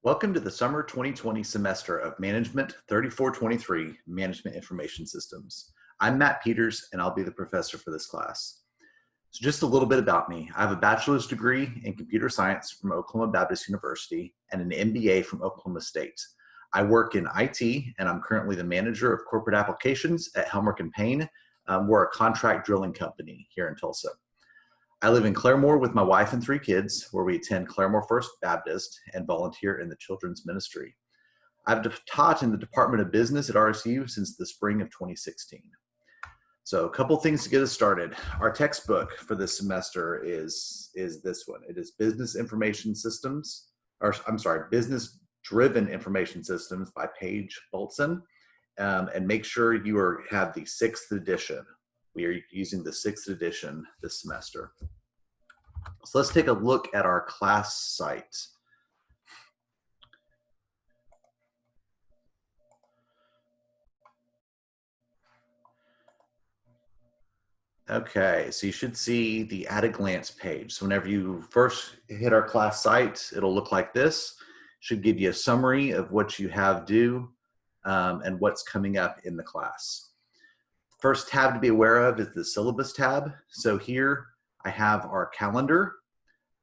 Welcome to the summer 2020 semester of Management 3423 Management Information Systems. I'm Matt Peters, and I'll be the professor for this class. So just a little bit about me. I have a bachelor's degree in computer science from Oklahoma Baptist University and an MBA from Oklahoma State. I work in IT, and I'm currently the manager of corporate applications at Helmerich & Payne. We're a contract drilling company here in Tulsa. I live in Claremore with my wife and 3 kids, where we attend Claremore First Baptist and volunteer in the children's ministry. I've taught in the Department of Business at RSU since the spring of 2016. So a couple things to get us started. Our textbook for this semester is this one. It is Business Driven Information Systems by Paige Boltson. And make sure you have the 6th edition. We are using the 6th edition this semester. So let's take a look at our class site. Okay, so you should see the at a glance page. So whenever you first hit our class site, it'll look like this. Should give you a summary of what you have due and what's coming up in the class. First tab to be aware of is the syllabus tab. So here I have our calendar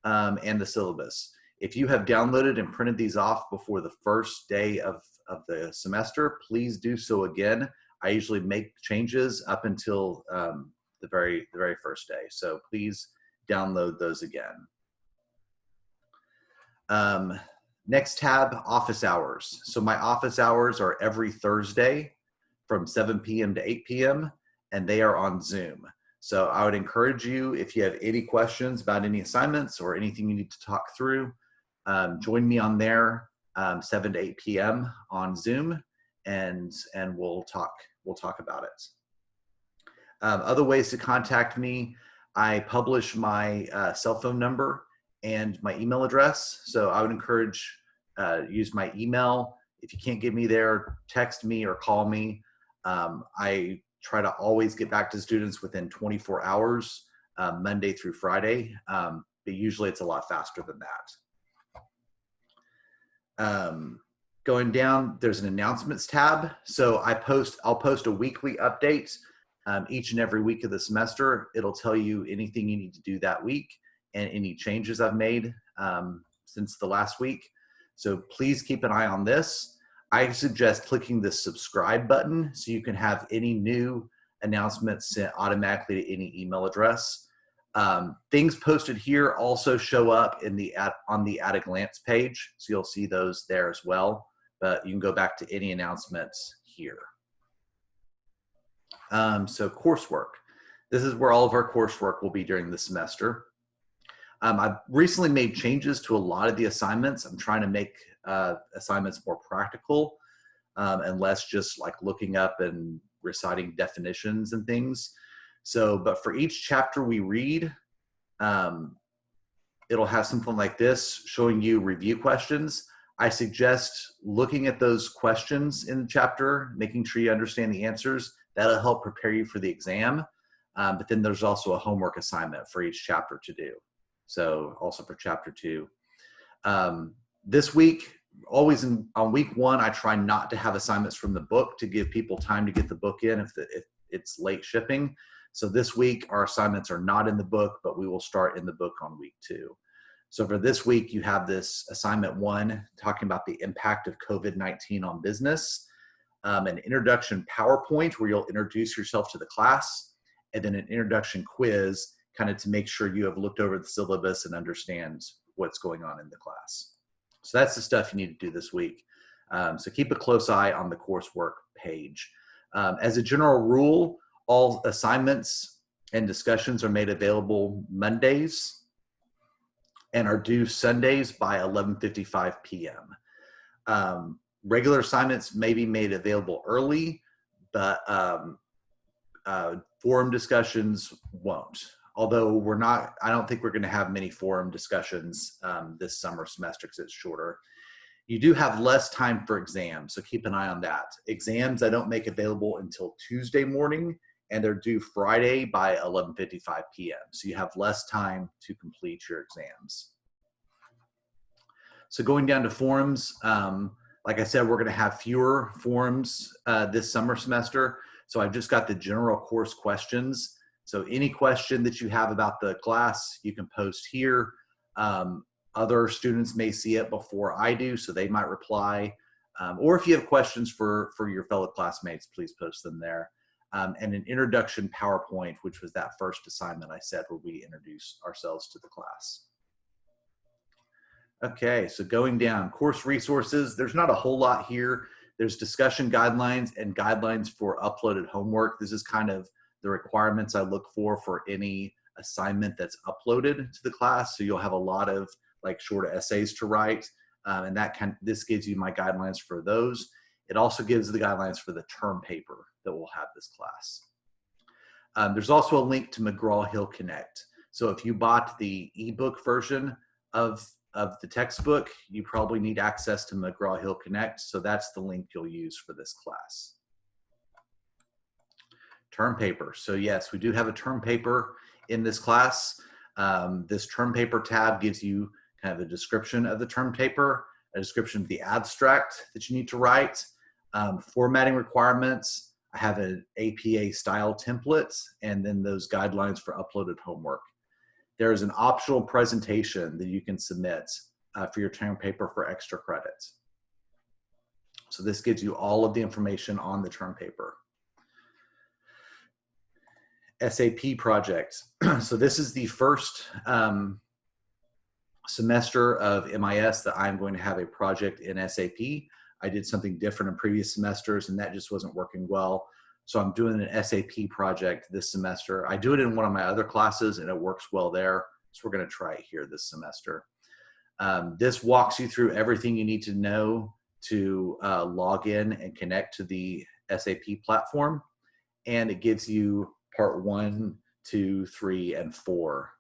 and the syllabus. If you have downloaded and printed these off before the first day of the semester, please do so again. I usually make changes up until the very first day. So please download those again. Next tab, office hours. So my office hours are every Thursday from 7 p.m. to 8 p.m. and they are on Zoom. So I would encourage you, if you have any questions about any assignments or anything you need to talk through, join me on there 7 to 8 p.m. on Zoom, and we'll talk about it. Other ways to contact me, I publish my cell phone number and my email address. So I would encourage use my email. If you can't get me there, text me or call me. I try to always get back to students within 24 hours, Monday through Friday, but usually it's a lot faster than that. Going down, there's an announcements tab. So I'll post a weekly update each and every week of the semester. It'll tell you anything you need to do that week and any changes I've made since the last week. So please keep an eye on this. I suggest clicking the subscribe button so you can have any new announcements sent automatically to any email address. Things posted here also show up on the at a glance page, so you'll see those there as well, but you can go back to any announcements here. So coursework. This is where all of our coursework will be during the semester. I've recently made changes to a lot of the assignments. I'm trying to make assignments more practical and less just like looking up and reciting definitions and things. So, but for each chapter we read, it'll have something like this showing you review questions. I suggest looking at those questions in the chapter, making sure you understand the answers. That'll help prepare you for the exam. But then there's also a homework assignment for each chapter to do. So also for chapter 2. This week, always on week 1, I try not to have assignments from the book to give people time to get the book in if it's late shipping. So this week, our assignments are not in the book, but we will start in the book on week 2. So for this week, you have this assignment 1 talking about the impact of COVID-19 on business, an introduction PowerPoint where you'll introduce yourself to the class, and then an introduction quiz kind of to make sure you have looked over the syllabus and understand what's going on in the class. So that's the stuff you need to do this week. So keep a close eye on the coursework page. As a general rule, all assignments and discussions are made available Mondays and are due Sundays by 11:55 p.m. Regular assignments may be made available early, but forum discussions won't. Although I don't think we're going to have many forum discussions this summer semester because it's shorter. You do have less time for exams, so keep an eye on that. Exams I don't make available until Tuesday morning, and they're due Friday by 11:55 p.m. So you have less time to complete your exams. So going down to forums, like I said, we're going to have fewer forums this summer semester. So I've just got the general course questions. So any question that you have about the class, you can post here. Other students may see it before I do, so they might reply. Or if you have questions for your fellow classmates, please post them there. And an introduction PowerPoint, which was that first assignment I said where we introduce ourselves to the class. Okay, so going down, course resources, there's not a whole lot here. There's discussion guidelines and guidelines for uploaded homework. This is kind of the requirements I look for any assignment that's uploaded to the class. So you'll have a lot of like short essays to write, and this gives you my guidelines for those. It also gives the guidelines for the term paper that will have this class. There's also a link to McGraw-Hill Connect. So if you bought the ebook version of the textbook, you probably need access to McGraw-Hill Connect. So that's the link you'll use for this class. Term paper. So yes, we do have a term paper in this class. This term paper tab gives you kind of a description of the term paper, a description of the abstract that you need to write, formatting requirements. I have an APA style template, and then those guidelines for uploaded homework. There is an optional presentation that you can submit for your term paper for extra credit. So this gives you all of the information on the term paper. SAP project. So this is the first semester of MIS that I'm going to have a project in SAP. I did something different in previous semesters and that just wasn't working well. So I'm doing an SAP project this semester. I do it in one of my other classes and it works well there. So we're going to try it here this semester. This walks you through everything you need to know to log in and connect to the SAP platform. And it gives you part 1, 2, 3, and 4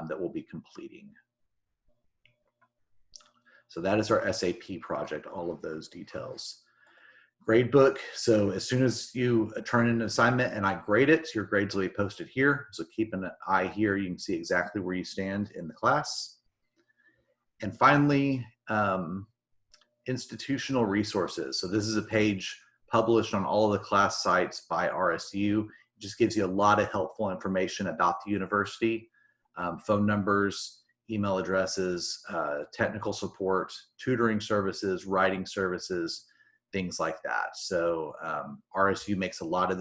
that we'll be completing. So that is our SAP project, all of those details. Gradebook, so as soon as you turn in an assignment and I grade it, your grades will be posted here. So keep an eye here, you can see exactly where you stand in the class. And finally, institutional resources. So this is a page published on all of the class sites by RSU. It just gives you a lot of helpful information about the university, phone numbers, email addresses, technical support, tutoring services, writing services, things like that. So RSU makes a lot of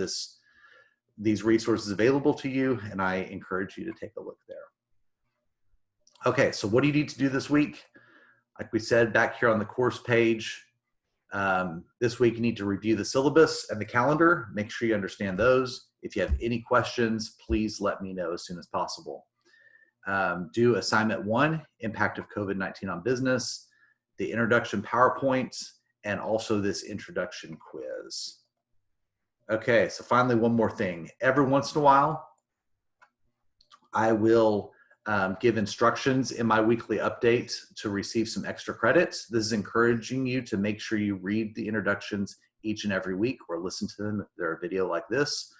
these resources available to you, and I encourage you to take a look there. Okay, so what do you need to do this week? Like we said, back here on the course page, this week you need to review the syllabus and the calendar. Make sure you understand those. If you have any questions, please let me know as soon as possible. Do assignment 1, impact of COVID-19 on business, the introduction PowerPoint, and also this introduction quiz. Okay, so finally, one more thing. Every once in a while, I will give instructions in my weekly update to receive some extra credits. This is encouraging you to make sure you read the introductions each and every week or listen to them if they're a video like this.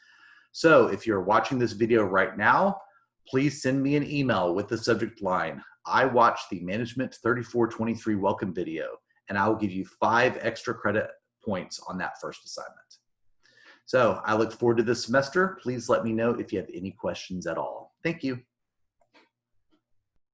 So if you're watching this video right now, please send me an email with the subject line, I watched the Management 3423 welcome video, and I will give you 5 extra credit points on that first assignment. So I look forward to this semester. Please let me know if you have any questions at all. Thank you.